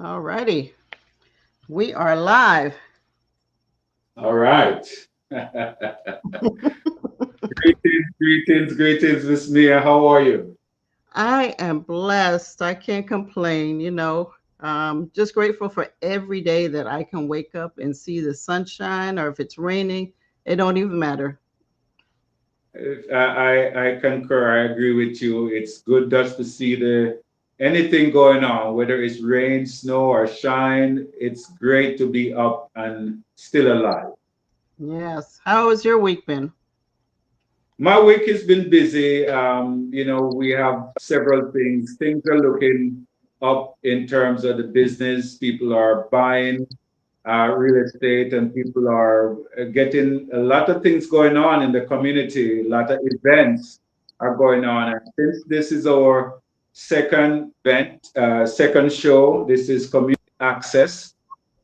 All righty. We are live. All right. Greetings, Miss Mia. How are you? I am blessed. I can't complain, just grateful for every day that I can wake up and see the sunshine, or if it's raining, it don't even matter. I concur. I agree with you. It's good just to see the anything going on, whether it's rain, snow, or shine. It's great to be up and still alive. Yes. How has your week been? My week has been busy. We have several things. Things are looking up in terms of the business. People are buying real estate, and people are getting a lot of things going on in the community. A lot of events are going on. And since this is our second event, second show, this is Community Access.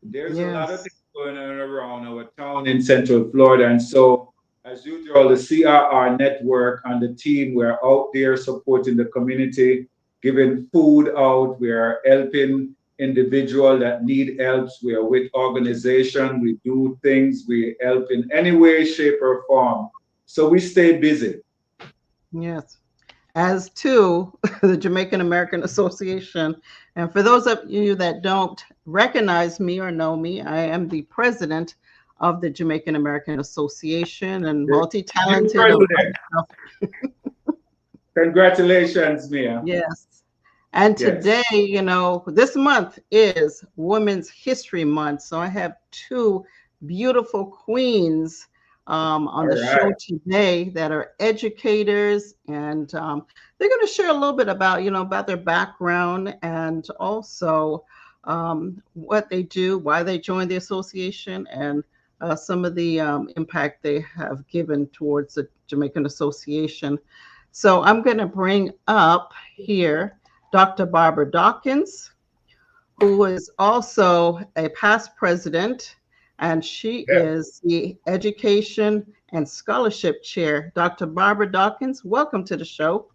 There's a lot of Yes. things going on around our town in Central Florida. And so, as usual, the CRR network and the team, we're out there supporting the community, giving food out. We are helping individuals that need help. We are with organization. We do things. We help in any way, shape, or form. So we stay busy. Yes. As to the Jamaican American Association. And for those of you that don't recognize me or know me, I am the president of the Jamaican American Association and The new multi-talented. president. Congratulations, Mia. Yes. And Yes. today, this month is Women's History Month. So I have two beautiful queens on All the show right. today that are educators, and they're going to share a little bit about, about their background and also what they do, why they joined the association, and some of the impact they have given towards the Jamaican Association. So I'm going to bring up here Dr. Barbara Dawkins, who is also a past president, and she Yeah. is the Education and Scholarship Chair. Dr. Barbara Dawkins, welcome to the show.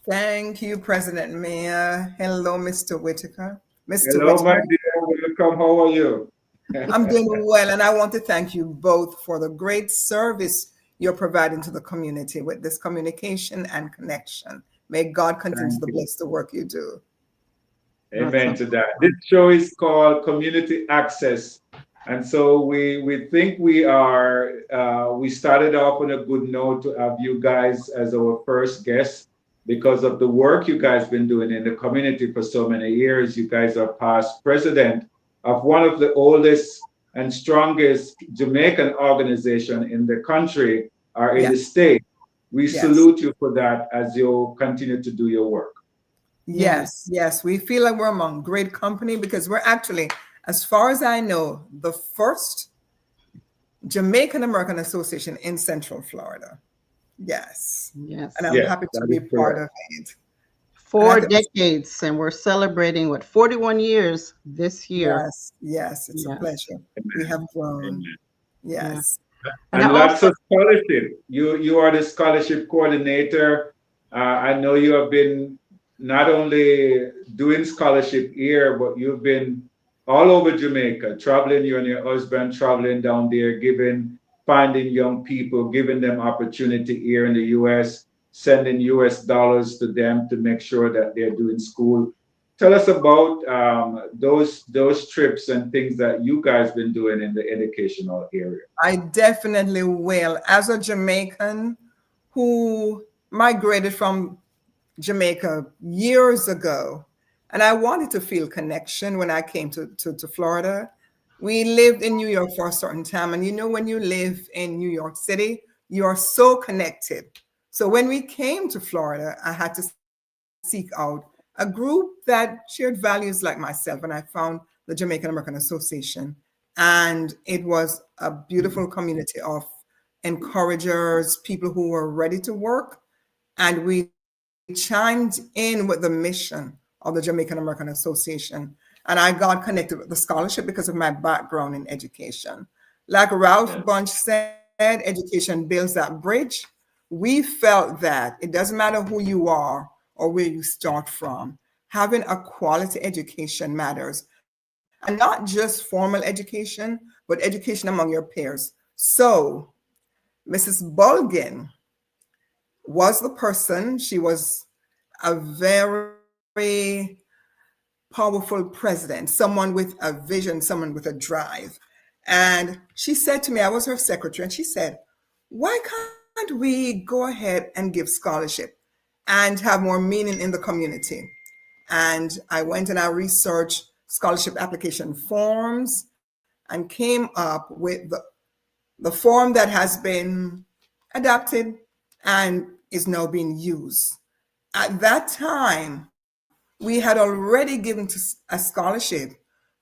Thank you, President Mayor. Hello, Mr. Whitaker. Mr. Hello, my Whitaker, dear. Welcome. How are you? I'm doing well, and I want to thank you both for the great service you're providing to the community with this communication and connection. May God continue Thank to you. bless the work you do. Amen Awesome. to that. This show is called Community Access. And so we think we started off on a good note to have you guys as our first guest because of the work you guys been doing in the community for so many years. You guys are past president of one of the oldest and strongest Jamaican organization in the country or in the Yes, state. We yes, salute you for that as you continue to do your work. yes, yes. We feel like we're among great company because we're actually, as far as I know, the first Jamaican American Association in Central Florida. Yes. And Yes. I'm Yes, happy to that be is part correct. of it. And I Four think, decades, and we're celebrating, what, 41 years this year. yes, yes, it's a Yes. pleasure. We have grown. Amen. Yeah. Yes. And I And lots also, of scholarship. You are the scholarship coordinator. I know you have been not only doing scholarship here, but you've been all over Jamaica, traveling. You and your husband traveling down there, finding young people, giving them opportunity here in the U.S., sending U.S. dollars to them to make sure that they're doing school. Tell us about those trips and things that you guys been doing in the educational area. I definitely will. As a Jamaican who migrated from Jamaica years ago, and I wanted to feel connection when I came to Florida. We lived in New York for a certain time. And you know, when you live in New York City, you are so connected. So when we came to Florida, I had to seek out a group that shared values like myself. And I found the Jamaican American Association. And it was a beautiful community of encouragers, people who were ready to work, and we chimed in with the mission of the Jamaican American Association. And I got connected with the scholarship because of my background in education. Like Ralph Yeah. Bunch said, education builds that bridge. We felt that it doesn't matter who you are or where you start from, having a quality education matters. And not just formal education, but education among your peers. So Mrs. Bulgin was the person, she was a very powerful president, someone with a vision, someone with a drive. And she said to me, I was her secretary, and she said, why can't we go ahead and give scholarship and have more meaning in the community? And I went and I researched scholarship application forms and came up with the form that has been adapted and is now being used. At that time, we had already given a scholarship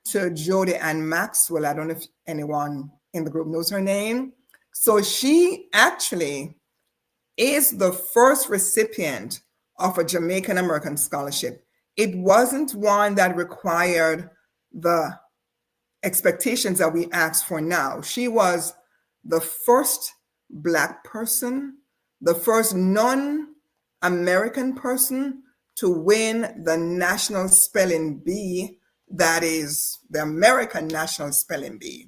to Jody Ann Maxwell. I don't know if anyone in the group knows her name. So she actually is the first recipient of a Jamaican American scholarship. It wasn't one that required the expectations that we ask for now. She was the first Black person, the first non-American person to win the National Spelling Bee, that is the American National Spelling Bee.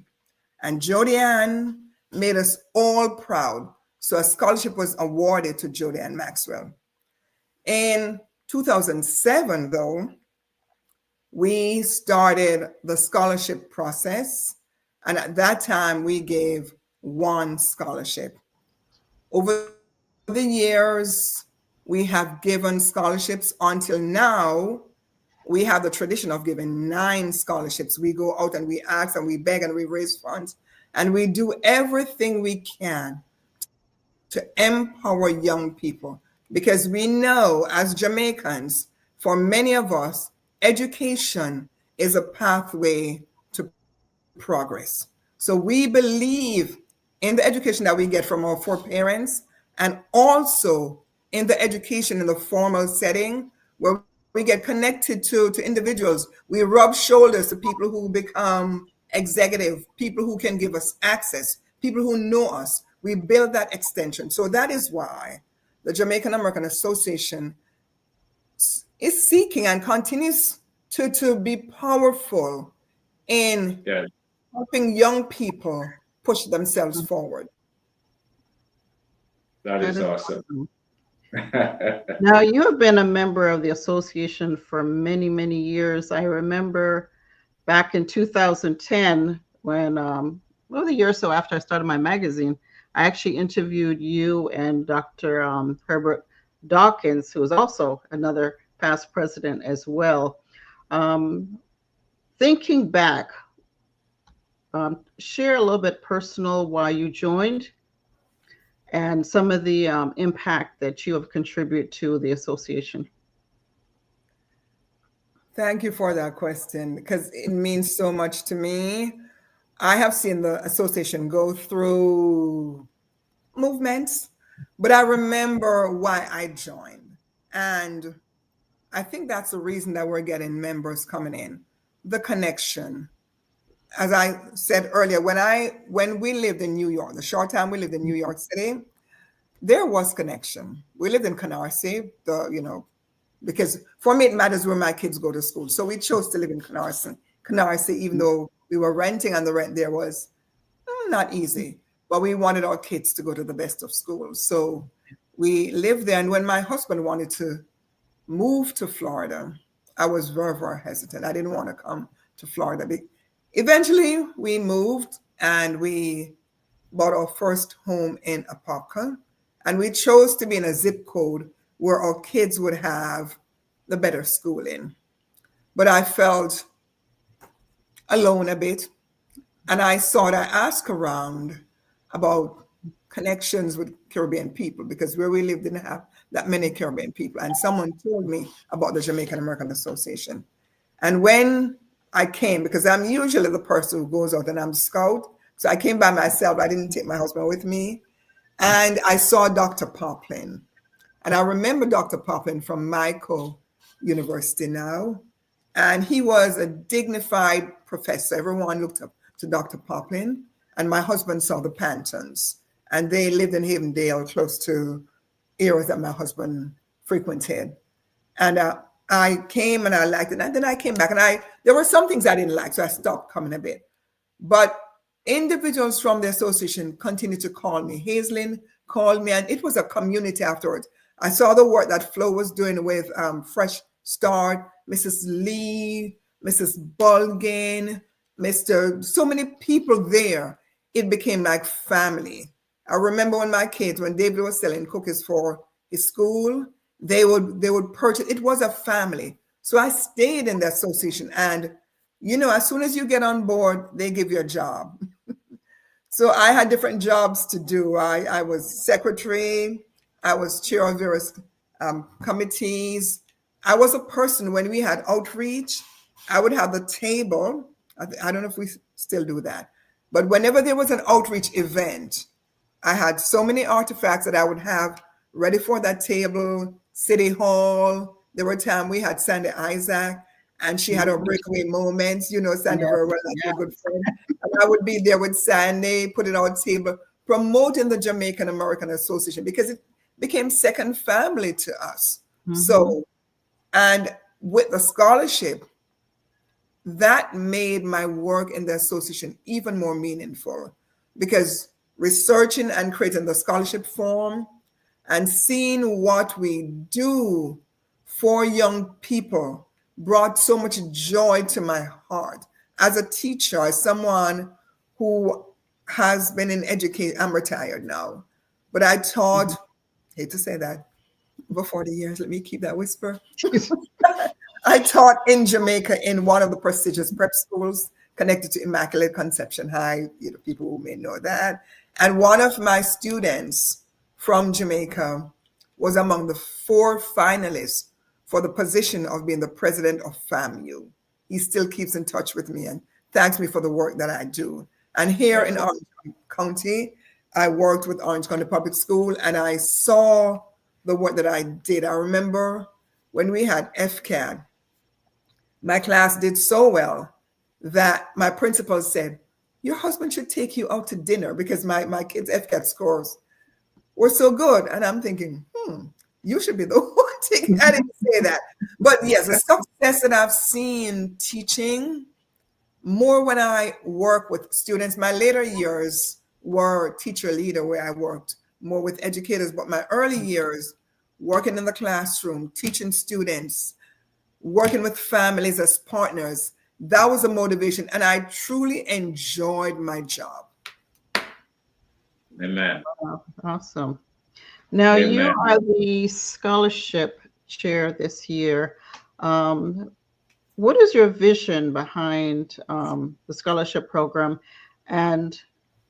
And Jody Ann made us all proud. So a scholarship was awarded to Jody Ann Maxwell. In 2007, though, we started the scholarship process. And at that time, we gave one scholarship. Over the years, we have given scholarships until now. We have the tradition of giving 9 scholarships. We go out and we ask and we beg and we raise funds. And we do everything we can to empower young people, because we know as Jamaicans, for many of us, education is a pathway to progress. So we believe in the education that we get from our foreparents, and also in the education in the formal setting where we get connected to individuals. We rub shoulders to people who become executive, people who can give us access, people who know us. We build that extension. So that is why the Jamaican American Association is seeking and continues to be powerful in Yeah, helping young people push themselves forward. that That is is awesome. awesome. Now, you have been a member of the association for many, many years. I remember back in 2010, when, well, the year or so after I started my magazine, I actually interviewed you and Dr. Herbert Dawkins, who is also another past president as well. Um, Thinking back, share a little bit personal why you joined and some of the impact that you have contributed to the association. Thank you for that question because it means so much to me. I have seen the association go through movements, but I remember why I joined. And I think that's the reason that we're getting members coming in. The connection. As I said earlier, when we lived in New York, the short time we lived in New York City, there was connection. We lived in Canarsie, because for me it matters where my kids go to school. So we chose to live in Canarsie, even though we were renting and the rent there was not easy. But we wanted our kids to go to the best of schools. So we lived there. And when my husband wanted to move to Florida, I was very, very hesitant. I didn't want to come to Florida. Eventually, we moved and we bought our first home in Apopka. And we chose to be in a zip code where our kids would have the better schooling. But I felt alone a bit. And I asked around about connections with Caribbean people because where we lived didn't have that many Caribbean people. And someone told me about the Jamaican American Association. And when I came, because I'm usually the person who goes out and I'm scout, so I came by myself. I didn't take my husband with me. And I saw Dr. Poplin. And I remember Dr. Poplin from Michael University now. And he was a dignified professor. Everyone looked up to Dr. Poplin. And my husband saw the Pantons. And they lived in Havendale, close to areas that my husband frequented. And I came and I liked it. And then I came back and there were some things I didn't like, so I stopped coming a bit. But individuals from the association continued to call me. Hazelin called me, and it was a community afterwards. I saw the work that Flo was doing with Fresh Start, Mrs. Lee, Mrs. Bulgin, Mr. So many people there. It became like family. I remember when my kids, when David was selling cookies for his school, they would purchase. It was a family. So I stayed in the association, and as soon as you get on board, they give you a job. So I had different jobs to do. I was secretary. I was chair of various committees. I was a person when we had outreach. I would have the table. I don't know if we still do that, but whenever there was an outreach event, I had so many artifacts that I would have ready for that table. City Hall. There were times we had Sandy Isaac, and she had her breakaway moments. Sandy very well, like a good friend. And I would be there with Sandy, put it on table, promoting the Jamaican American Association because it became second family to us. So, and with the scholarship, that made my work in the association even more meaningful because researching and creating the scholarship form and seeing what we do for young people brought so much joy to my heart. As a teacher, as someone who has been in education, I'm retired now, but I taught, hate to say that, over 40 years, let me keep that whisper. I taught in Jamaica in one of the prestigious prep schools connected to Immaculate Conception High, people who may know that. And one of my students from Jamaica was among the 4 finalists for the position of being the president of FAMU. He still keeps in touch with me and thanks me for the work that I do. And here in Orange County, I worked with Orange County Public School and I saw the work that I did. I remember when we had FCAD, my class did so well that my principal said, your husband should take you out to dinner because my kids' FCAD scores were so good. And I'm thinking, you should be the one taking. I didn't say that. But yes, the success that I've seen teaching more when I work with students. My later years were teacher leader where I worked more with educators, but my early years working in the classroom, teaching students, working with families as partners, that was a motivation. And I truly enjoyed my job. Amen. Awesome. Now Amen. you are the scholarship chair this year. What is your vision behind the scholarship program, and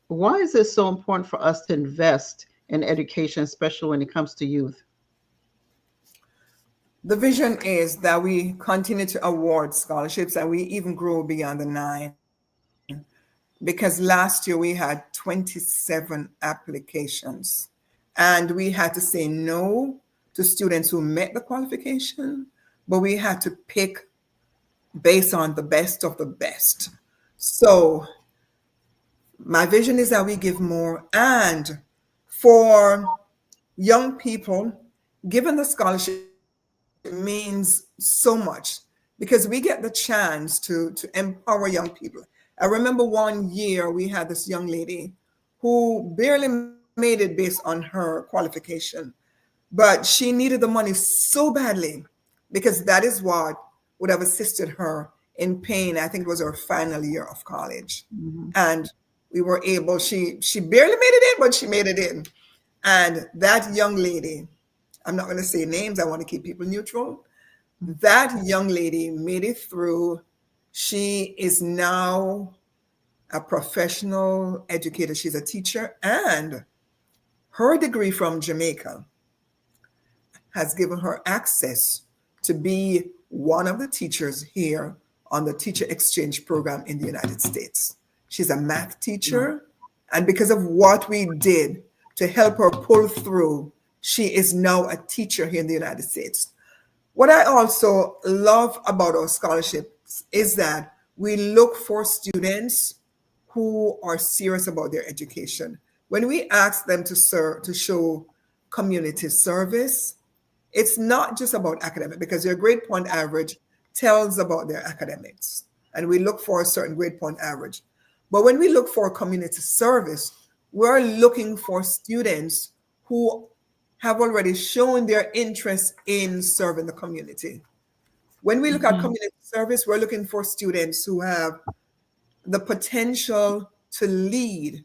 why is it so important for us to invest in education, especially when it comes to youth? The vision is that we continue to award scholarships and we even grow beyond the 9. Because last year we had 27 applications and we had to say no to students who met the qualification, but we had to pick based on the best of the best. So my vision is that we give more, and for young people, given the scholarship means so much because we get the chance to empower young people. I remember one year we had this young lady who barely made it based on her qualification, but she needed the money so badly because that is what would have assisted her in paying, I think it was her final year of college. And we were able, she barely made it in, but she made it in. And that young lady, I'm not going to say names, I want to keep people neutral. That young lady made it through. She is now a professional educator. She's a teacher, and her degree from Jamaica has given her access to be one of the teachers here on the teacher exchange program in the United States. She's a math teacher, and because of what we did to help her pull through, she is now a teacher here in the United States. What I also love about our scholarships is that we look for students who are serious about their education. When we ask them to show community service, it's not just about academic, because your grade point average tells about their academics, and we look for a certain grade point average. But when we look for community service, we're looking for students who have already shown their interest in serving the community. When we look at community service, we're looking for students who have the potential to lead.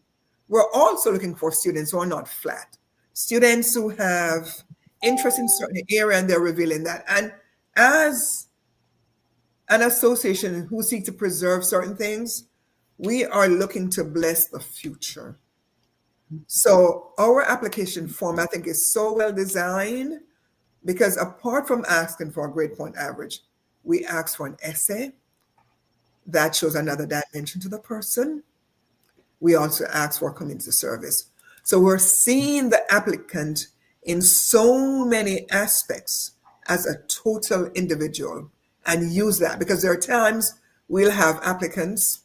We're also looking for students who are not flat, students who have interest in certain area and they're revealing that. And as an association who seek to preserve certain things, we are looking to bless the future. So our application form, I think, is so well designed because apart from asking for a grade point average, we ask for an essay that shows another dimension to the person. We also ask for community service. So we're seeing the applicant in so many aspects as a total individual and use that, because there are times we'll have applicants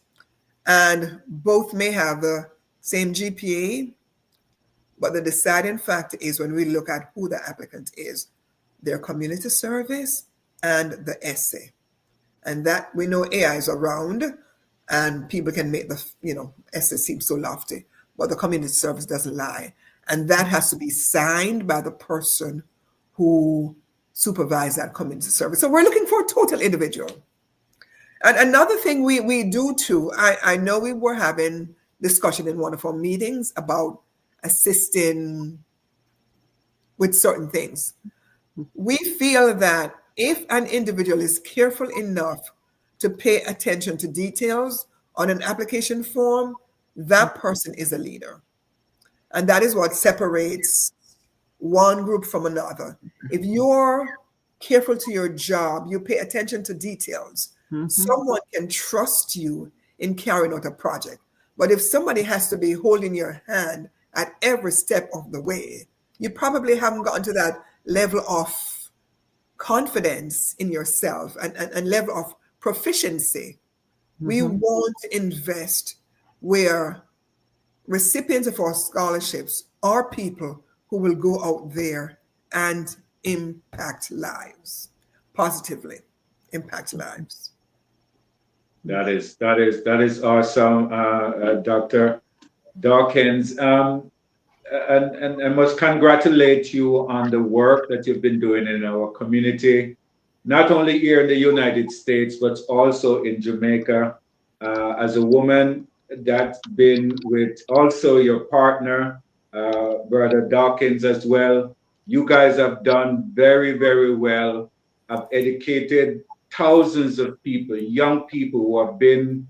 and both may have the same GPA, but the deciding factor is when we look at who the applicant is, their community service and the essay. And that we know AI is around and people can make the, essay seem so lofty, but the community service doesn't lie. And that has to be signed by the person who supervises that community service. So we're looking for a total individual. And another thing we do too, I know we were having discussion in one of our meetings about assisting with certain things. We feel that if an individual is careful enough to pay attention to details on an application form, that person is a leader. And that is what separates one group from another. If you're careful to your job, you pay attention to details, someone can trust you in carrying out a project. But if somebody has to be holding your hand at every step of the way, you probably haven't gotten to that level of confidence in yourself and level of proficiency. We want to invest where recipients of our scholarships are people who will go out there and impact lives, positively impact lives. That is awesome, Dr. Dawkins. And I must congratulate you on the work that you've been doing in our community, not only here in the United States, but also in Jamaica. As a woman that's been with also your partner, Brother Dawkins as well, you guys have done very, very well. Have educated thousands of people, young people who have been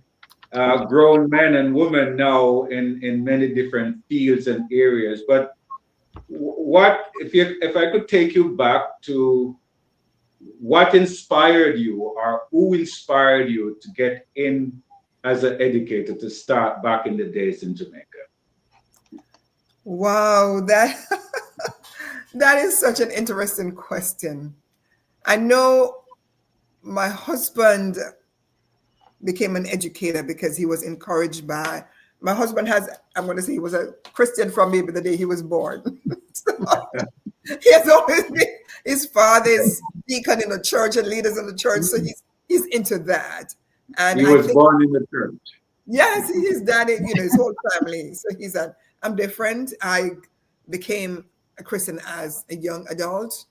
grown men and women now in many different fields and areas. But what if I could take you back to what inspired you or who inspired you to get in as an educator to start back in the days in Jamaica? Wow, that is such an interesting question. I know my husband became an educator because he was encouraged by, my husband I'm going to say he was a Christian from maybe the day he was born. So, he has always been, his father is deacon in the church and leaders in the church, so he's into that. And he was born in the church. Yes, his daddy, his whole family. So I'm different. I became a Christian as a young adult.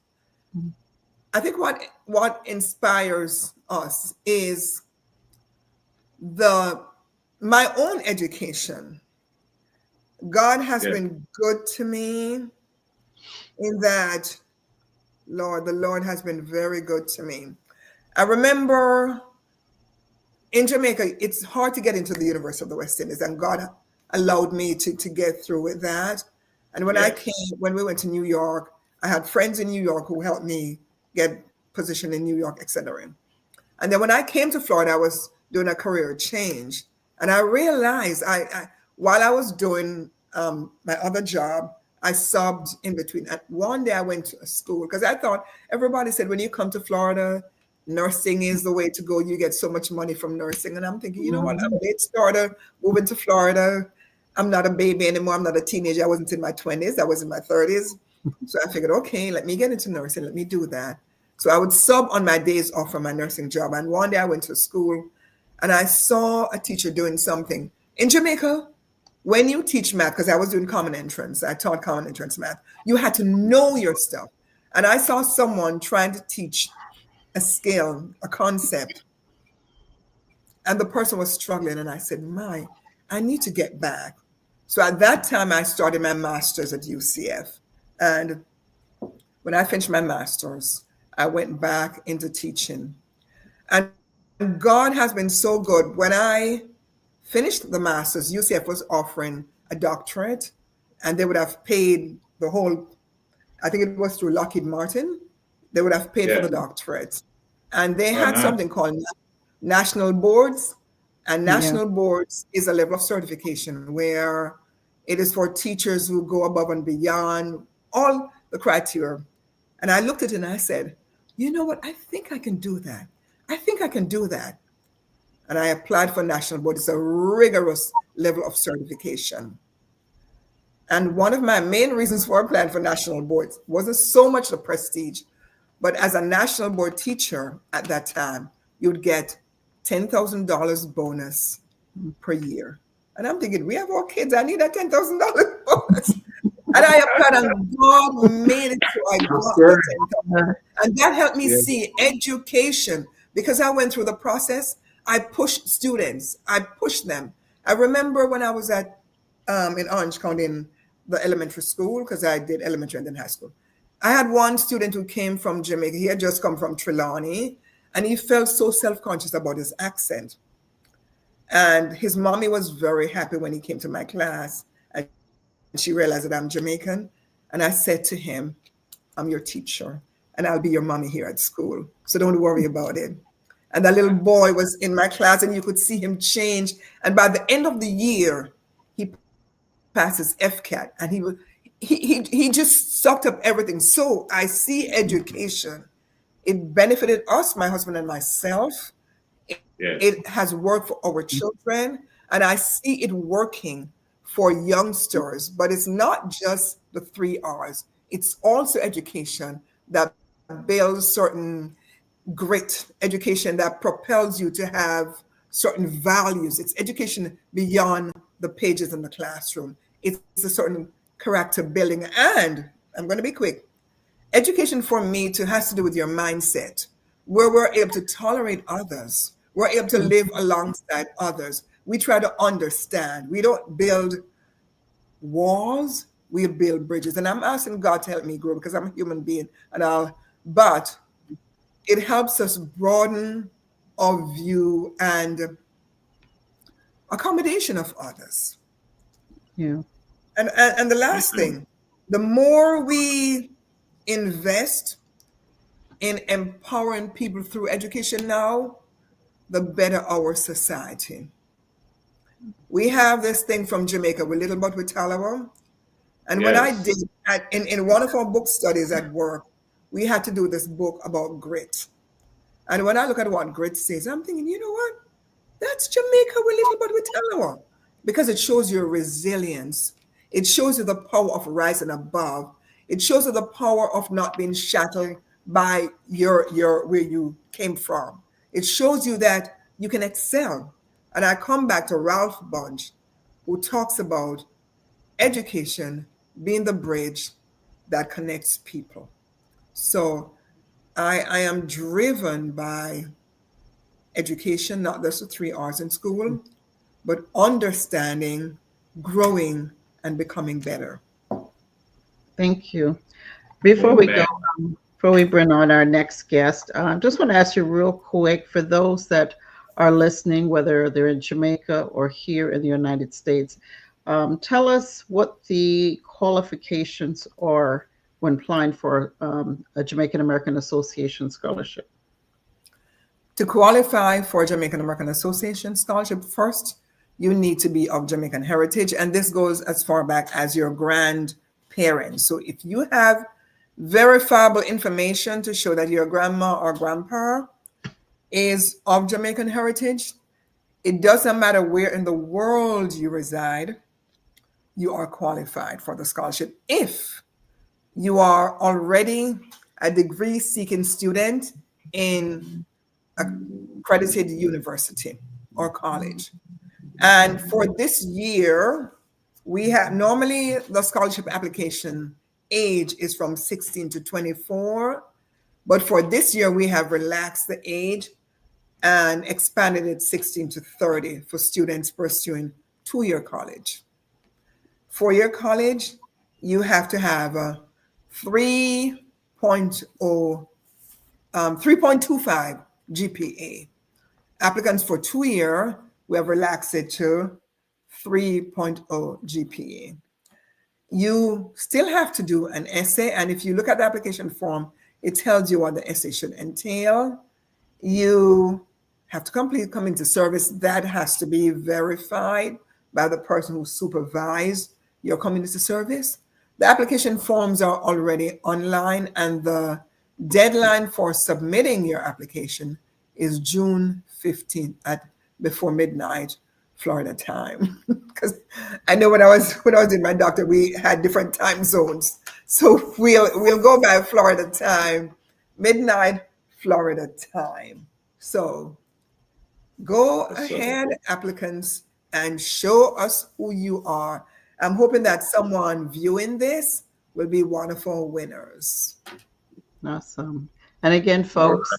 I think what inspires us is my own education. God has been good to me in that, the Lord has been very good to me. I remember in Jamaica, it's hard to get into the University of the West Indies, and God allowed me to get through with that. And when we went to New York, I had friends in New York who helped me get position in New York, etc. And then when I came to Florida, I was doing a career change, and I realized while I was doing my other job, I subbed in between. And one day I went to a school because I thought everybody said when you come to Florida, nursing is the way to go. You get so much money from nursing. And I'm thinking, you know what? I'm a late starter moving to Florida. I'm not a baby anymore. I'm not a teenager. I wasn't in my 20s. I was in my 30s. So I figured, okay, let me get into nursing, let me do that. So I would sub on my days off from my nursing job. And one day I went to school and I saw a teacher doing something. In Jamaica, when you teach math, because I was doing common entrance, I taught common entrance math, you had to know your stuff. And I saw someone trying to teach a skill, a concept, and the person was struggling. And I said, I need to get back. So at that time, I started my master's at UCF. And when I finished my master's, I went back into teaching. And God has been so good. When I finished the master's, UCF was offering a doctorate, and they would have paid the whole, I think it was through Lockheed Martin, they would have paid for Yeah. the doctorate. And they Oh, had nice. something called national boards. And Yeah. national boards is a level of certification where it is for teachers who go above and beyond all the criteria. And I looked at it and I said, you know what? I think I can do that. I think I can do that. And I applied for national board. It's a rigorous level of certification. And one of my main reasons for applying for national boards wasn't so much the prestige, but as a national board teacher at that time, you'd get $10,000 bonus per year. And I'm thinking, we have all kids. I need that $10,000 bonus. And I applied, and God made it so I That's got good. the 10,000. And that helped me Yeah. see education because I went through the process. I pushed students. I pushed them. I remember when I was at in Orange County in the elementary school, because I did elementary and then high school. I had one student who came from Jamaica. He had just come from Trelawney, and he felt so self-conscious about his accent. And his mommy was very happy when he came to my class, and she realized that I'm Jamaican. And I said to him, I'm your teacher, and I'll be your mommy here at school. So don't worry about it. And that little boy was in my class, and you could see him change. And by the end of the year, he passes FCAT, and he just sucked up everything. So I see education. It benefited us, my husband and myself. Yes. It has worked for our children, and I see it working for youngsters. But it's not just the 3 R's, it's also education that builds certain grit, education that propels you to have certain values. It's education beyond the pages in the classroom. It's a certain character building. And I'm going to be quick. Education for me too has to do with your mindset, where we're able to tolerate others. We're able to live alongside others. We try to understand. We don't build walls, we build bridges. And I'm asking God to help me grow because I'm a human being but it helps us broaden our view and accommodation of others. Yeah. And the last thing, the more we invest in empowering people through education now, the better our society. We have this thing from Jamaica, with little but with Talawa. And when I Yes. did, in one of our book studies at work, we had to do this book about grit. And when I look at what grit says, I'm thinking, you know what? That's Jamaica with little but with Talawa. Because it shows your resilience. It shows you the power of rising above. It shows you the power of not being shackled by your where you came from. It shows you that you can excel. And I come back to Ralph Bunch, who talks about education being the bridge that connects people. So I am driven by education, not just the 3 R's in school, but understanding, growing, and becoming better. Thank you. Before we go, Amen. before we bring on our next guest, just want to ask you real quick for those that are listening, whether they're in Jamaica or here in the United States, tell us what the qualifications are when applying for a Jamaican American Association scholarship. To qualify for Jamaican American Association scholarship, first, you need to be of Jamaican heritage. And this goes as far back as your grandparents. So if you have verifiable information to show that your grandma or grandpa is of Jamaican heritage, it doesn't matter where in the world you reside, you are qualified for the scholarship if you are already a degree seeking student in accredited university or college. And for this year, we have normally the scholarship application age is from 16 to 24. But for this year, we have relaxed the age and expanded it 16 to 30 for students pursuing 2-year college. 4-year college, you have to have a 3.0, 3.25 GPA. Applicants for 2-year, we have relaxed it to 3.0 GPA. You still have to do an essay, and if you look at the application form, it tells you what the essay should entail. You have to complete community service. That has to be verified by the person who supervised your community service. The application forms are already online, and the deadline for submitting your application is June 15th at before midnight Florida time. Because I know when I was in my doctor, we had different time zones. So we'll go by Florida time, midnight Florida time. So go ahead, applicants, and show us who you are. I'm hoping that someone viewing this will be wonderful winners. Awesome. And again, folks,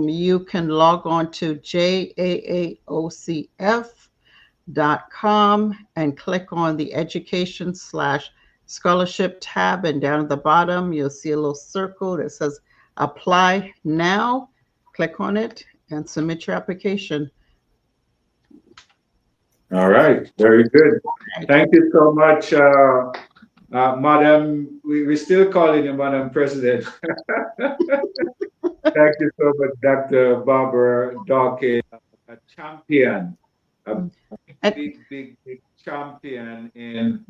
you can log on to JAAOCF.com and click on the education/scholarship tab. And down at the bottom, you'll see a little circle that says apply now. Click on it and submit your application. All right, very good. Thank you so much, Madam. We're still calling you Madam President. Thank you so much, Dr. Barbara Dawkins, a champion, a big champion in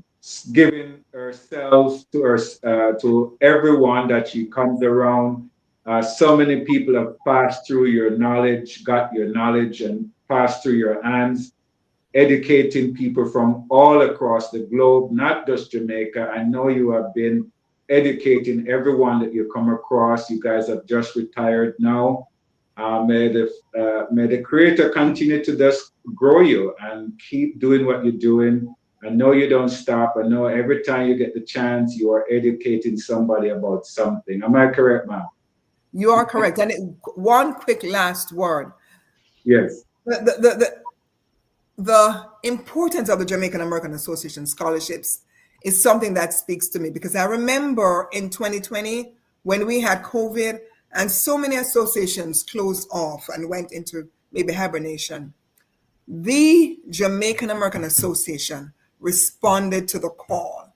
giving herself to everyone that she comes around. So many people have passed through your knowledge, got your knowledge, and passed through your hands, educating people from all across the globe, not just Jamaica. I know you have been educating everyone that you come across. You guys have just retired now. May the Creator continue to just grow you and keep doing what you're doing. I know you don't stop. I know every time you get the chance, you are educating somebody about something. Am I correct, ma'am? You are correct. And one quick last word. Yes. The importance of the Jamaican American Association scholarships is something that speaks to me, because I remember in 2020 when we had COVID and so many associations closed off and went into maybe hibernation. The Jamaican American Association responded to the call.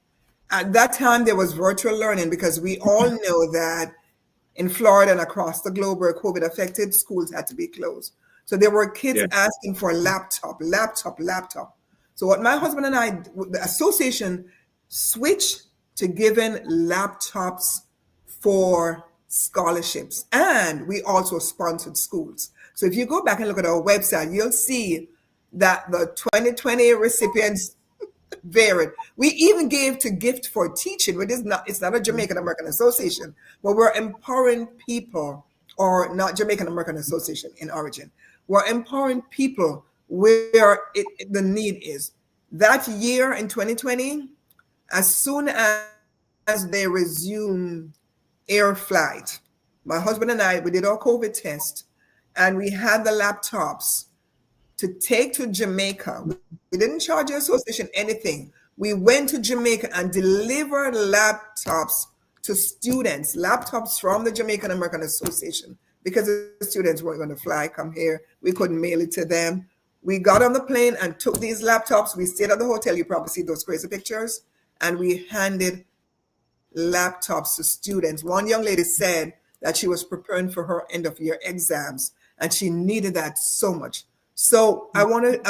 At that time, there was virtual learning, because we all know that in Florida and across the globe where COVID affected, schools had to be closed. So there were kids asking for a laptop. So what my husband and I, the association switched to giving laptops for scholarships. And we also sponsored schools. So if you go back and look at our website, you'll see that the 2020 recipients varied. We even gave to Gift for Teaching, which is it's not a Jamaican American Association, but we're empowering people, or not Jamaican American Association in origin. We're empowering people where the need is. That year in 2020, as soon as they resumed air flight, my husband and I, we did our COVID test, and we had the laptops to take to Jamaica. We didn't charge the association anything. We went to Jamaica and delivered laptops to students, laptops from the Jamaican American Association, because the students weren't going to fly, come here. We couldn't mail it to them. We got on the plane and took these laptops. We stayed at the hotel. You probably see those crazy pictures. And we handed laptops to students. One young lady said that she was preparing for her end of year exams, and she needed that so much. So I want to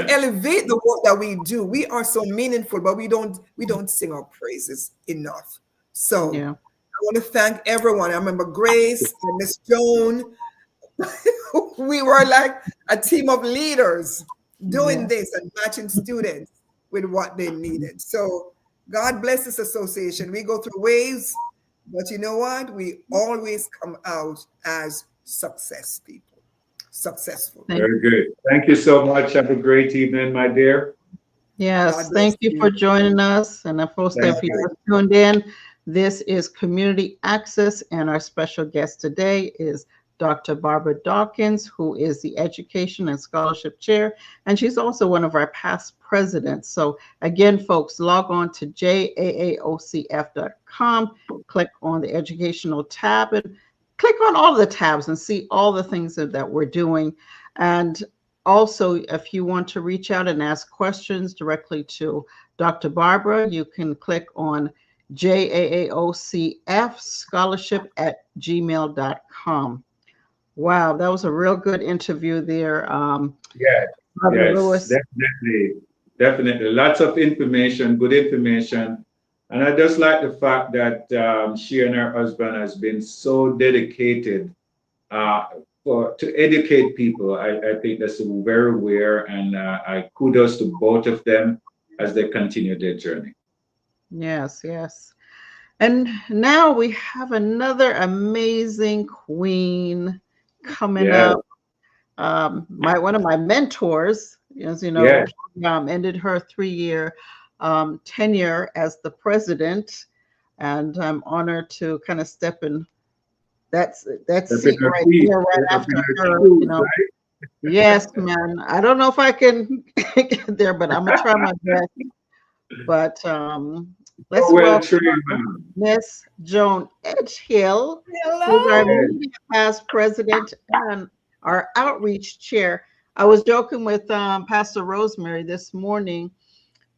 elevate the work that we do. We are so meaningful, but we don't sing our praises enough. So I want to thank everyone. I remember Grace and Miss Joan. We were like a team of leaders doing this and matching students with what they needed. So God bless this association. We go through waves, but you know what? We always come out as successful. Very good. Thank you so much. Have a great evening, my dear. Yes, God bless thank you you. for joining us. And of course, Thank if you you. just tuned in, this is Community Access, and our special guest today is Dr. Barbara Dawkins, who is the Education and Scholarship Chair, and she's also one of our past presidents. So again, folks, log on to JAAOCF.com, click on the educational tab, and click on all the tabs and see all the things that we're doing. And also, if you want to reach out and ask questions directly to Dr. Barbara, you can click on JAAOCF scholarship at gmail.com. Wow, that was a real good interview there. Yes, Barbara yes, Lewis. definitely. Definitely. Lots of information, good information. And I just like the fact that she and her husband has been so dedicated to educate people. I think that's very rare, and I kudos to both of them as they continue their journey. Yes, yes. And now we have another amazing queen coming Yeah, up. My one of my mentors, as you know, yeah. ended her 3-year tenure as the president, and I'm honored to kind of step in that Up in seat her right feet, there, right up in after her her. shoes, right? Yes, man. I don't know if I can get there, but I'm gonna try my best. But let's So well welcome trained, man. Miss Joan Edgehill, who's our Hello. Yeah, media past president and our outreach chair. I was joking with Pastor Rosemary this morning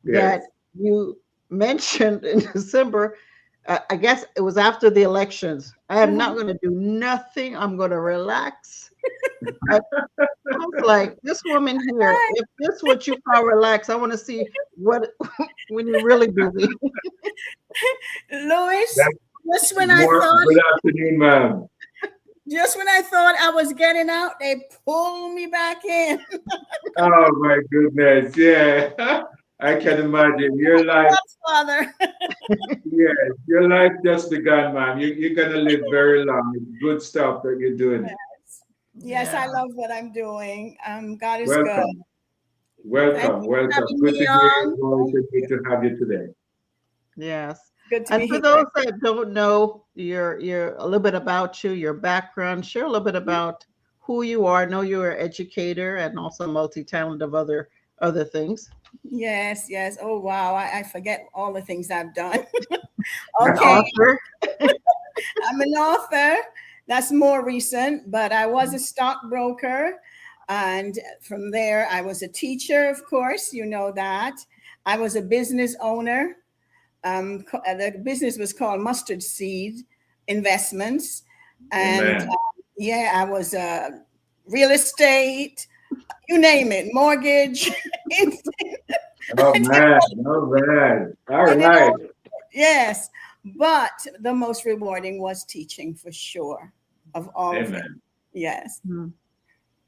that yes. you mentioned in December. I guess it was after the elections. I am not going to do nothing. I'm going to relax. I was like, this woman here, if this is what you call relax, I want to see what when you're really busy. Louis, That's just when I more. thought Good afternoon, ma'am. just when I thought I was getting out, they pulled me back in. Oh my goodness. Yeah. I can imagine. Your life, Godfather. yeah, your life just begun, man. You're gonna live very long. It's good stuff that you're doing. Yes, Yeah. I love what I'm doing. God is good. Welcome. Thank Welcome. you for Welcome. having Good me to hear your on. voice and good to have you today. Yes. Good to And be for here. those that don't know your a little bit about you, your background, share a little bit about who you are. I know you're an educator and also multi-talented of other things. Yes, yes. Oh wow, I forget all the things I've done. An Okay, author. I'm an author. That's more recent, but I was a stockbroker. And from there, I was a teacher, of course, you know that. I was a business owner. The business was called Mustard Seed Investments. And Amen. yeah, I was real estate, you name it, mortgage. Oh I did, man. All right. All I did right. all, yes. But the most rewarding was teaching for sure, of all of it. Amen. Yes. Mhm.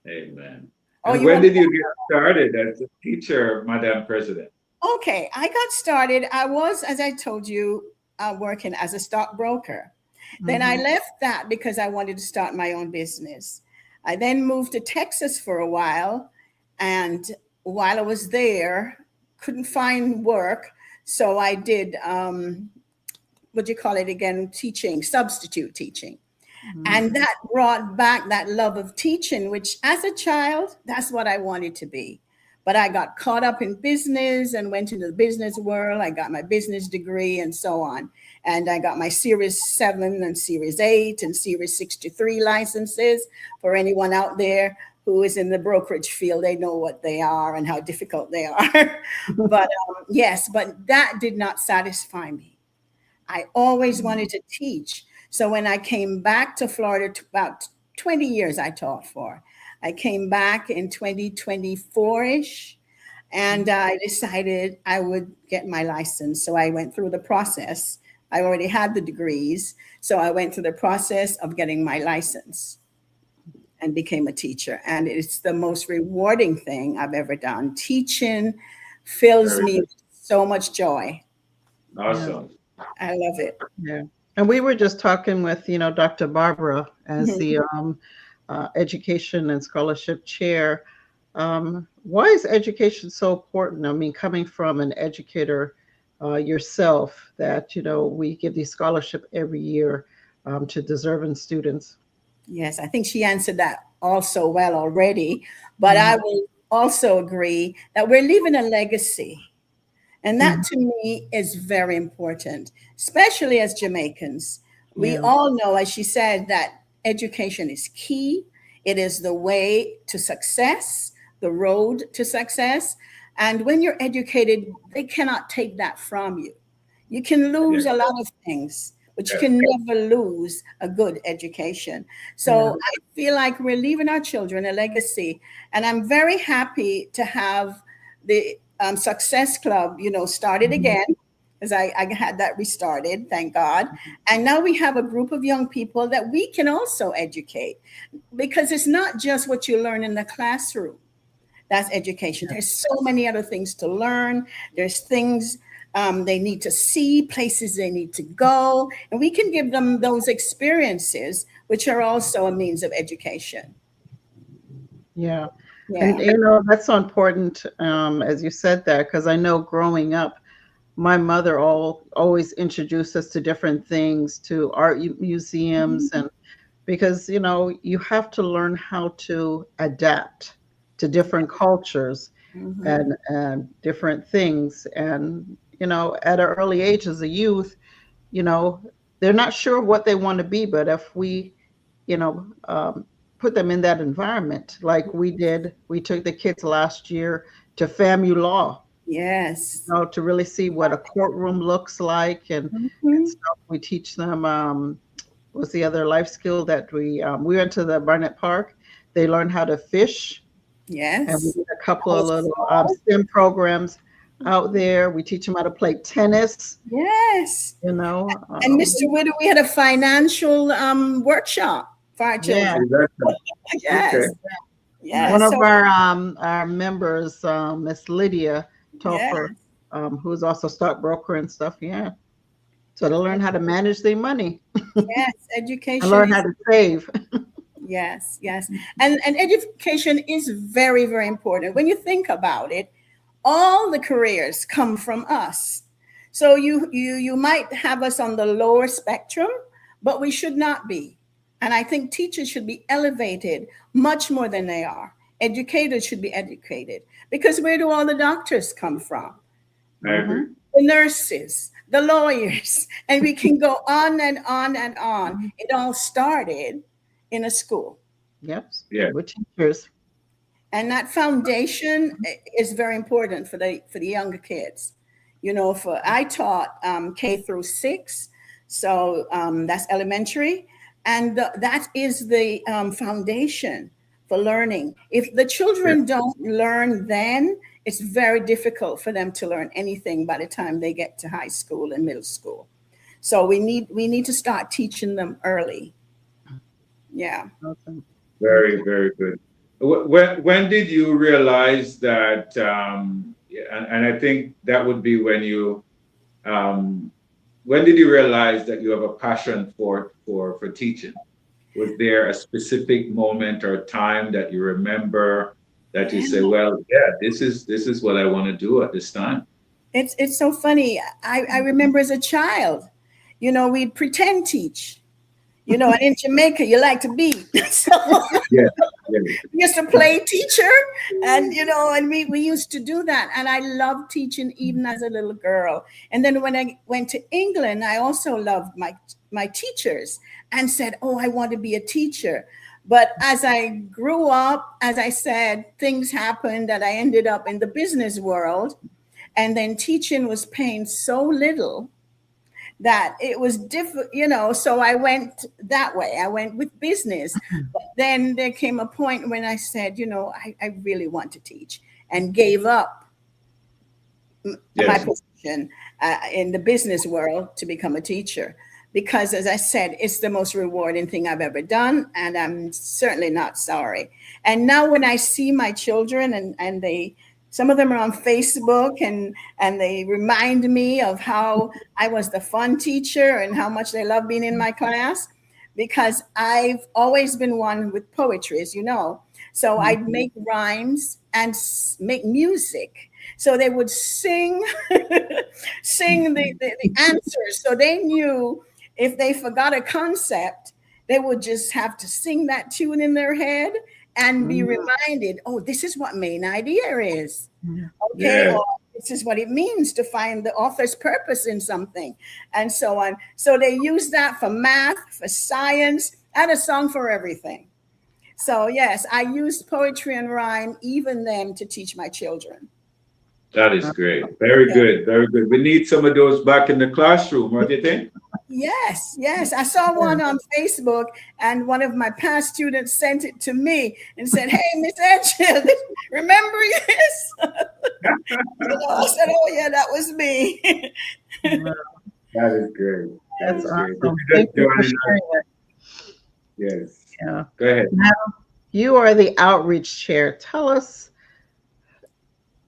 Amen. Oh, And you when want did you get started as a teacher, Madam President? Okay, I got started. I was, as I told you, working as a stockbroker. Then I Mhm. left that because I wanted to start my own business. I then moved to Texas for a while, and while I was there, couldn't find work, so I did what do you call it again? Teaching, substitute teaching. Mhm. And that brought back that love of teaching, which as a child, that's what I wanted to be. But I got caught up in business and went into the business world. I got my business degree and so on. And I got my Series 7 and Series 8 and Series 63 licenses. For anyone out there who is in the brokerage field, they know what they are and how difficult they are. But yes, but that did not satisfy me. I always wanted to teach. So when I came back to Florida, about 20 years I taught for. I came back in 2024-ish, and I decided I would get my license. So I went through the process. I already had the degrees. So I went through the process of getting my license and became a teacher. And it's the most rewarding thing I've ever done. Teaching fills Very me good. with so much joy. Awesome. I love it. Yeah. And we were just talking with, Dr. Barbara as Mhm. the education and scholarship chair. Why is education so important? I mean, coming from an educator yourself, that, we give these scholarship every year to deserving students. Yes, I think she answered that also well already. But I Mhm. will also agree that we're leaving a legacy. And that Mhm. to me is very important, especially as Jamaicans. We Yeah. all know, as she said, that education is key. It is the way to success, the road to success. And when you're educated, they cannot take that from you. You can Yeah. lose a lot of things, but you Yeah. can never lose a good education. Yeah. So I feel like we're leaving our children a legacy. And I'm very happy to have the Success Club, started Mhm. again, because I had that restarted, thank God. And now we have a group of young people that we can also educate, because it's not just what you learn in the classroom. That's education. There's so many other things to learn. There's things they need to see, places they need to go, and we can give them those experiences, which are also a means of education. Yeah. And, Yeah. that's so important, as you said that, because I know growing up, my mother always introduced us to different things, to art museums, and because you have to learn how to adapt to different cultures Mhm. and different things. And at an early age as a youth, you know they're not sure what they want to be, but if we you know put them in that environment like we did, we took the kids last year to FAMU Law, Yes. to really see what a courtroom looks like, and Mhm. stuff. We teach them, what's the other life skill that we went to the Barnett Park. They learned how to fish, and we Yes. did a couple of little Also, STEM programs out there. We teach them how to play tennis. yes. You know, And Mr. Widow, we had a financial workshop for our yeah. children. Exactly. Okay. Yes. One Yes. of So, our members, Miss Lydia yes. Topher, who's also stockbroker and stuff. Yeah, so to learn how to manage their money Yes. and Education learn how is, to save. yes, yes. And education is very, very important. When you think about it, all the careers come from us. So you might have us on the lower spectrum, but we should not be. And I think teachers should be elevated much more than they are. Educators should be educated, because where do all the doctors come from? I agree. Hmm. The nurses, the lawyers, and we can go on and on and on. It all started in a school. Yep, Yeah. with teachers. And that foundation is very important for the younger kids. For I taught K through 6, so that's elementary, and that is the foundation for learning. If the Yeah. children don't learn then, it's very difficult for them to learn anything by the time they get to high school and middle school. So we need to start teaching them early. Yeah. Awesome. Very, Okay. very good. When did you realize that? Yeah, and I think that would be um, when did you realize that you have a passion for teaching? Was there a specific moment or time that you remember that you Yeah. say, well, yeah, this is what I want to do at this time? It's so funny. I remember as a child, we'd pretend teach, and in Jamaica you like to beat. So Yeah, yeah, we used to play teacher, and we used to do that. And I loved teaching even as a little girl. And then when I went to England, I also loved my teachers and said, oh, I want to be a teacher. But as I grew up, as I said, things happened that I ended up in the business world, and then teaching was paying so little that it was different, so I went that way. I went with business. But then there came a point when I said, I really want to teach, and gave up my yes, position in the business world to become a teacher, because as I said, it's the most rewarding thing I've ever done, and I'm certainly not sorry. And now when I see my children and they Some of them are on Facebook, and they remind me of how I was the fun teacher and how much they love being in my class, because I've always been one with poetry, as you know. So I'd make rhymes and make music. So they would sing, sing the answers. So they knew if they forgot a concept, they would just have to sing that tune in their head and be reminded, oh, this is what main idea is. Okay, Yeah. or this is what it means to find the author's purpose in something, and so on. So they use that for math, for science, and a song for everything. So yes, I used poetry and rhyme even then to teach my children. That is great. Very Yeah. good. Very good. We need some of those back in the classroom. What do you think? Yes, yes. I saw one on Facebook, and one of my past students sent it to me and said, "Hey, Miss Edgehill, remember this?" I said, "Oh yeah, that was me." That is great. That's Great. awesome. If Thank you you for just sharing that. join us. Yes. Yeah. Go ahead. Now, you are the outreach chair. Tell us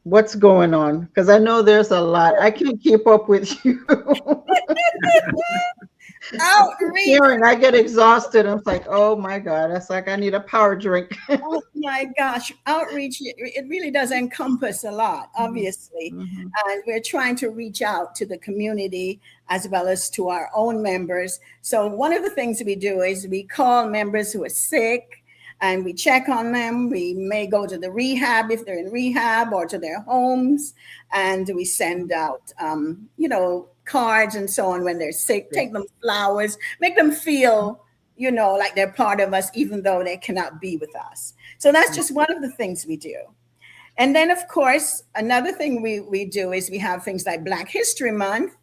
what's going on, because I know there's a lot. I can't keep up with you. Outreach. Hearing, I get exhausted. I'm like, oh my God. That's like I need a power drink. Oh my gosh, outreach, it really does encompass a lot, obviously. Mhm. And we're trying to reach out to the community as well as to our own members. So one of the things we do is we call members who are sick and we check on them. We may go to the rehab if they're in rehab, or to their homes, and we send out, cards and so on when they're sick, take them flowers, make them feel like they're part of us, even though they cannot be with us. So that's just one of the things we do. And then, of course, another thing we do is we have things like Black History Month,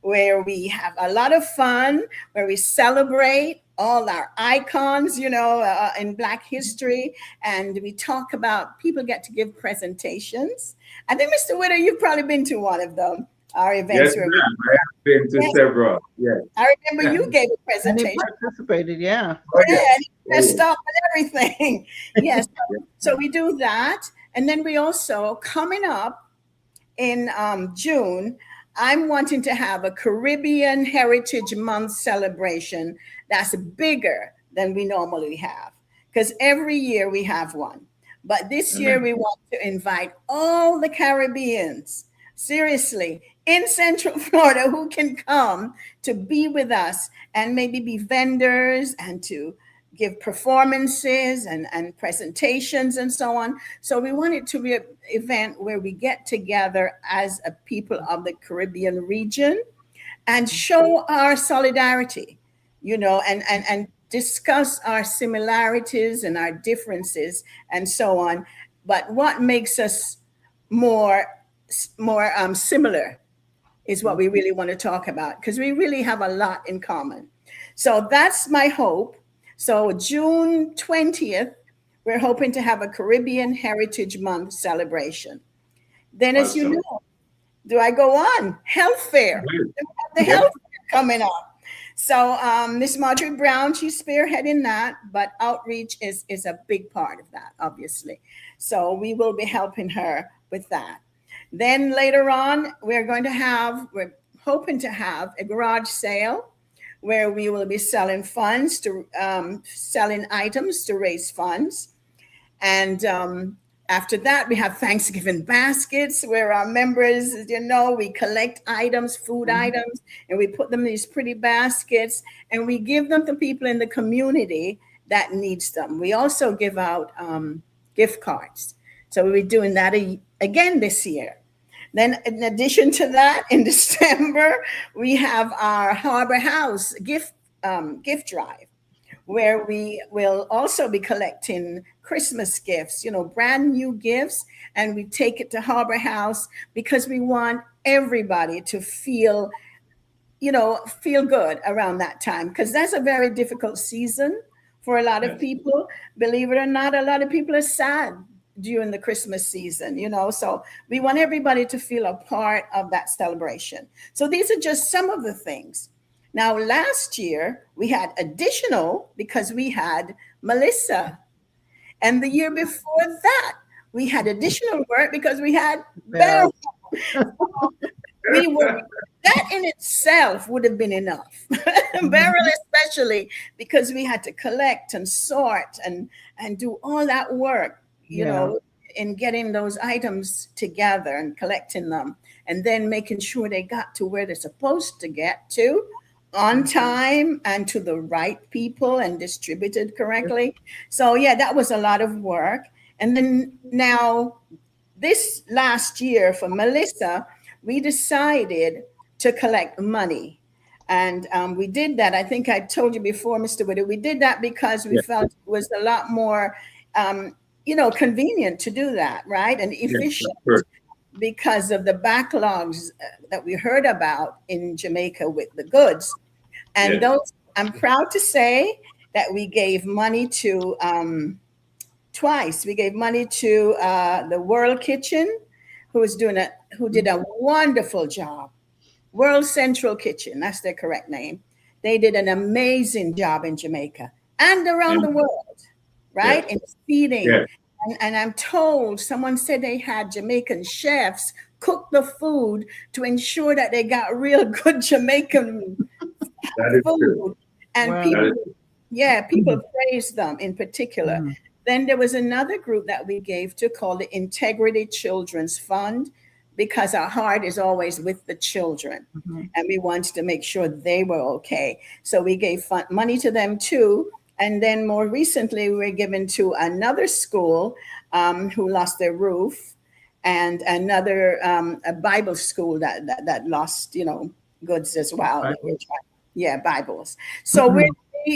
where we have a lot of fun, where we celebrate all our icons, in Black history. And we talk about, people get to give presentations. I think, Mr. Witter, you've probably been to one of them, our events. Yes, ma'am. I have been to several. Yes. I remember you gave a And he presentation. participated, yeah. Oh, Yeah, yes. and he messed up and everything. Yes. So we do that. And then we also, coming up in June, I'm wanting to have a Caribbean Heritage Month celebration that's bigger than we normally have, because every year we have one. But this year we want to invite all the Caribbeans, seriously, in Central Florida, who can come to be with us and maybe be vendors and to give performances and presentations and so on. So we want it to be an event where we get together as a people of the Caribbean region and show our solidarity, and discuss our similarities and our differences and so on. But what makes us more similar is what we really want to talk about, because we really have a lot in common. So that's my hope. So June 20th, we're hoping to have a Caribbean Heritage Month celebration. Then, as you Awesome. know, do I go on? Health fair. We have the Yep. health fair coming up. So Miss Marjorie Brown, she's spearheading that, but outreach is a big part of that, obviously. So we will be helping her with that. Then later on, we're hoping to have a garage sale where we will be selling selling items to raise funds. And after that, we have Thanksgiving baskets where our members, we collect items, food items, and we put them in these pretty baskets and we give them to people in the community that needs them. We also give out gift cards. So we'll be doing that again this year. Then in addition to that, in December, we have our Harbor House gift drive, where we will also be collecting Christmas gifts, brand new gifts, and we take it to Harbor House because we want everybody to feel good around that time, because that's a very difficult season for a lot of people. Believe it or not, a lot of people are sad during the Christmas season, so we want everybody to feel a part of that celebration. So these are just some of the things. Now, last year we had additional because we had Melissa, and the year before that We had additional work because we had Barrel. barrel. We were, that in itself would have been enough. Barrel especially, because we had to collect and sort and do all that work, you Yeah. know, in getting those items together and collecting them, and then making sure they got to where they're supposed to get to on time and to the right people and distributed correctly. So yeah, that was a lot of work. And then now this last year for Melissa, we decided to collect money. And we did that. I think I told you before, Mr. Widow, we did that because we Yeah. felt it was a lot more, convenient to do that, right? And Yes, efficient, that's correct. because of the backlogs that we heard about in Jamaica with the goods. And Yes. those, I'm proud to say that we gave money to twice. We gave money to the World Kitchen, who did a wonderful job. World Central Kitchen, that's their correct name. They did an amazing job in Jamaica and around the And world, right? yes, In feeding. yes, And I'm told, someone said they had Jamaican chefs cook the food to ensure that they got real good Jamaican that is true. food. And Wow. That people, is yeah, people praised them in particular. Mhm. Then there was another group that we gave to called the Integrity Children's Fund, because our heart is always with the children Mhm. and we wanted to make sure they were okay. So we gave money to them too. And then more recently, we were given to another school who lost their roof, and another a Bible school that lost, goods as well. That we're Bibles. yeah, Bibles. So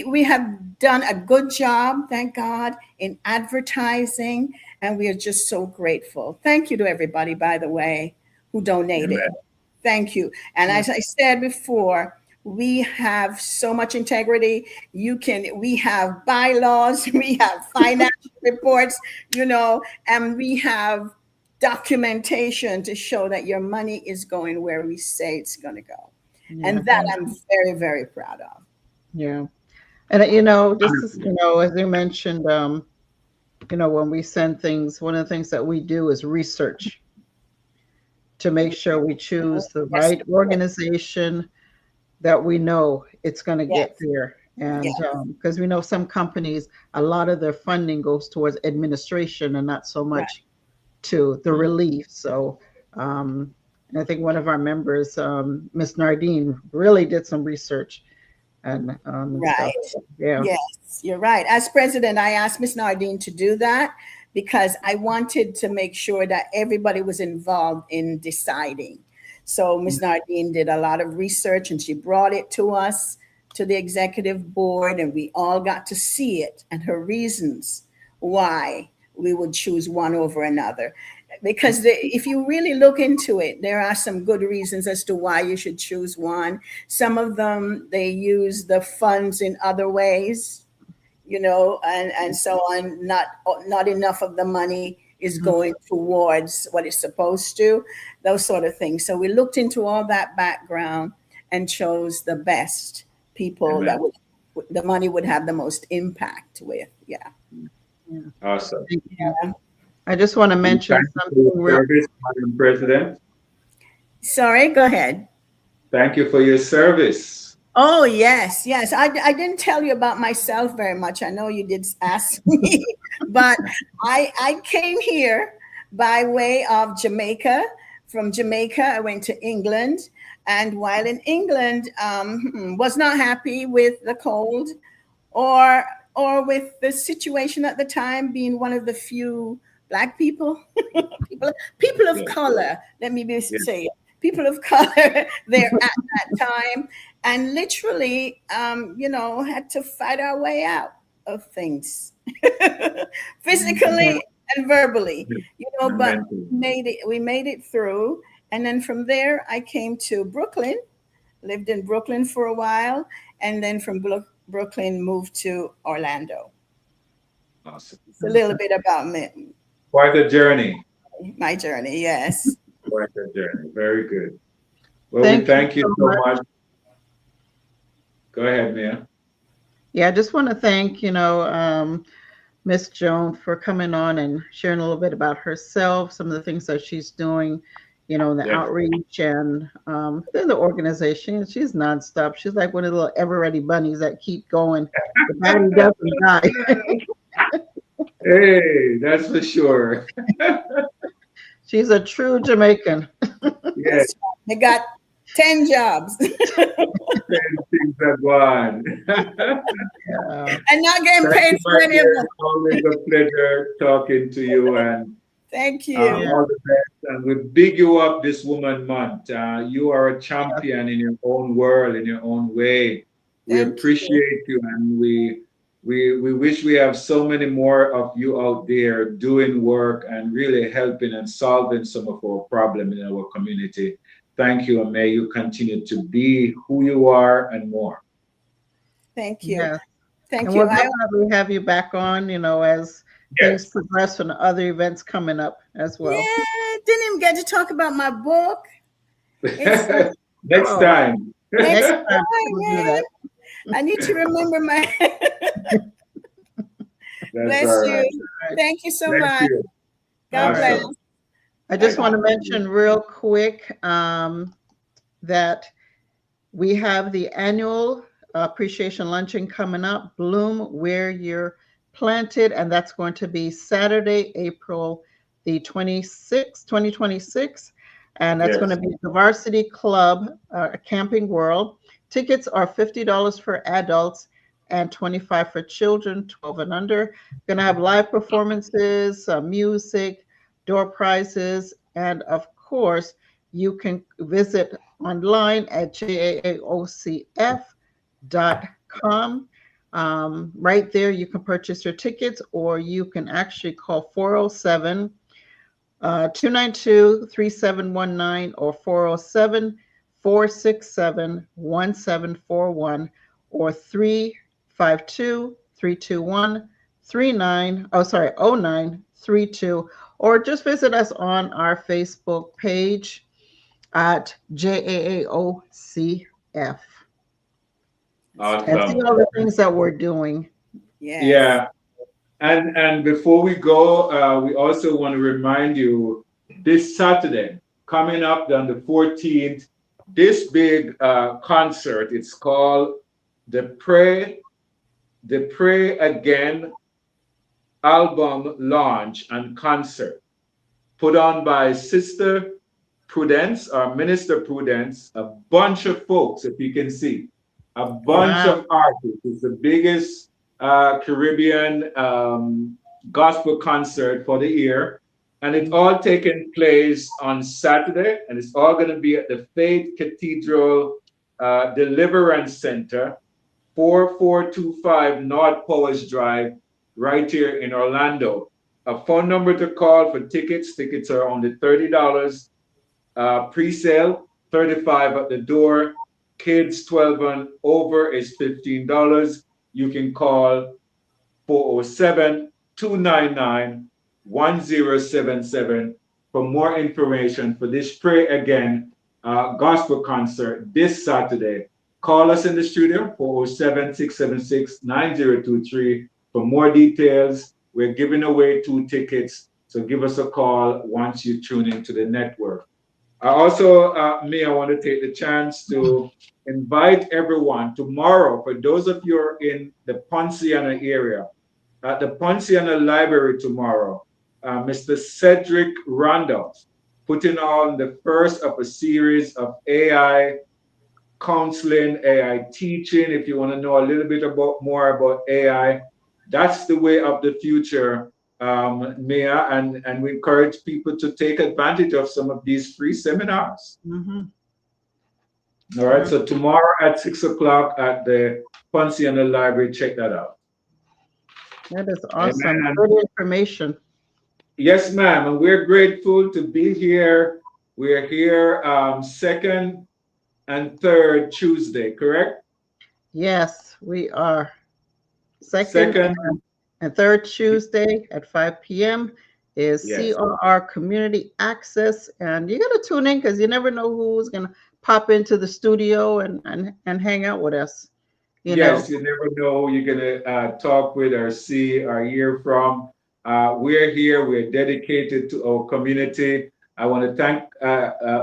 we have done a good job, thank God, in advertising, and we are just so grateful. Thank you to everybody, by the way, who donated. Amen. Thank you. And Yeah. as I said before, we have so much integrity. We have bylaws, we have financial reports, and we have documentation to show that your money is going where we say it's going to go. Yeah. And that I'm very, very proud of. Yeah. And just as, as you mentioned, when we send things, one of the things that we do is research to make sure we choose the Yes, right organization that we know it's going to yes, get there. And yes, because we know some companies, a lot of their funding goes towards administration and not so right, much to the relief. So I think one of our members, Miss Nardine, really did some research and stuff. right. Yeah. Yes, you're right. As president, I asked Ms. Nardine to do that because I wanted to make sure that everybody was involved in deciding. So Ms. Nardine did a lot of research and she brought it to us, to the executive board, and we all got to see it and her reasons why we would choose one over another. Because if you really look into it, there are some good reasons as to why you should choose one. Some of them, they use the funds in other ways, and so on. Not enough of the money is going towards what it's supposed to, those sort of things. So we looked into all that background and chose the best people that Amen. the money would have the most impact with. Yeah. Awesome. Yeah. I just want to mention Thank you something for real. your service, Madam President. Sorry, go ahead. Thank you for your service. Oh, yes, yes. I didn't tell you about myself very much. I know you did ask me, but I came here by way of Jamaica. From Jamaica, I went to England. And while in England, was not happy with the cold or with the situation at the time, being one of the few Black people, people of Yes, color, let me yes, say it, people of color there at that time, and literally, had to fight our way out of things, physically and verbally, yes. but Mentally. we made it through. And then from there, I came to Brooklyn, lived in Brooklyn for a while, and then from Brooklyn moved to Orlando. Awesome. It's a little bit about me, Quite a journey. my journey, yes. Quite a journey. Very good. Well, Thank we thank you you so so much. much. Go ahead, Mia. Yeah, I just want to thank, Miss Joan for coming on and sharing a little bit about herself, some of the things that she's doing, the Yeah. outreach and then the organization. She's nonstop. She's like one of the little ever-ready bunnies that keep going. The battery doesn't die. Hey, that's for sure. She's a true Jamaican. Yeah, They got 10 jobs. things that go on. Yeah. And not getting Thank paid you, for my any of dear. them. It's always a pleasure talking to you, and Thank you. all the best. And we big you up this Woman Month. You are a champion in your own world, in your own way. We Thank you. appreciate you, and we wish we have so many more of you out there doing work and really helping and solving some of our problems in our community. Thank you, and may you continue to be who you are and more. Thank you. Yes. Thank And you. we'll definitely have you back on, as things Yes. progress and other events coming up as well. Yeah, didn't even get to talk about my book. It's Next Oh, time. next next time time, we'll do man. that. I need to remember my. That's Bless all you. right. Thank you so Thank much. you. God bless. Awesome. I just Bye. want to mention real quick that we have the annual appreciation luncheon coming up, Bloom Where You're Planted, and that's going to be Saturday, April the 26th, 2026. And that's going to Yes. be the Varsity Club, Camping World. Tickets are $50 for adults and $25 for children, 12 and under. Going to have live performances, music, door prizes, and of course, you can visit online at JAAOCF.com. Right there, you can purchase your tickets, or you can actually call 407 292 3719 or 407 467 1741 or 352 321 0932, or just visit us on our Facebook page at JAAOCF and see Awesome. all the things that we're doing. Yes. Yeah. And before we go, we also want to remind you this Saturday, coming up on the 14th, this big concert. It's called the Pray Again album launch and concert, put on by Sister Prudence or Minister Prudence, a bunch of folks, if you can see, a bunch Wow. of artists. It's the biggest Caribbean gospel concert for the year. And it's all taking place on Saturday, and it's all going to be at the Faith Cathedral Deliverance Center, 4425 North Powers Drive, right here in Orlando. A phone number to call for tickets. Tickets are only $30. Pre-sale, $35 at the door. Kids 12 and over is $15. You can call 407-299-1077 for more information for this Pray Again gospel concert this Saturday. Call us in the studio, 407-676-9023 for more details. We're giving away 2 tickets, so give us a call once you tune into the network. I also, I want to take the chance to invite everyone tomorrow, for those of you who are in the Ponciana area, at the Ponciana Library tomorrow, Mr. Cedric Randolph putting on the first of a series of AI counseling, AI teaching. If you want to know a little bit more about AI, that's the way of the future, Mia, and we encourage people to take advantage of some of these free seminars. Mhm. All right, so tomorrow at 6 o'clock at the Ponciana Library, check that out. That is awesome. Amen. Good information. Yes, ma'am, and we're grateful to be here. We're here second and third Tuesday, correct? Yes, we are. Second Second, and third Tuesday at 5 p.m. is yes. CRR Community Access. And you got to tune in because you never know who's going to pop into the studio and hang out with us. You know, Yes, you never know who you're going to talk with or see or hear from. We're here, we're dedicated to our community. I want to thank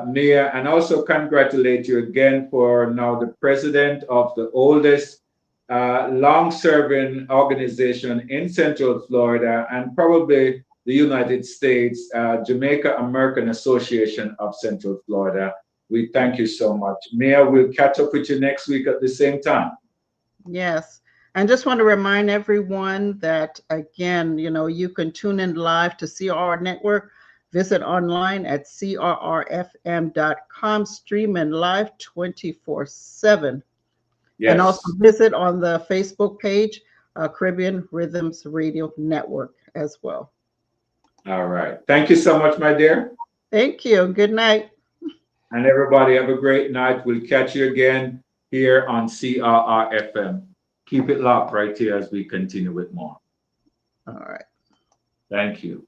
Mia and also congratulate you again for now the president of the oldest long-serving organization in Central Florida and probably the United States, Jamaica American Association of Central Florida. We thank you so much. Mia, we'll catch up with you next week at the same time. yes. And just want to remind everyone that, again, you know, you can tune in live to CRR Network. Visit online at crrfm.com, streaming live 24/7. And also Yes. visit on the Facebook page, Caribbean Rhythms Radio Network as well. All right. Thank you so much, my dear. Thank you. Good night. And everybody have a great night. We'll catch you again here on CRR FM. Keep it locked right here as we continue with more. All right. Thank you.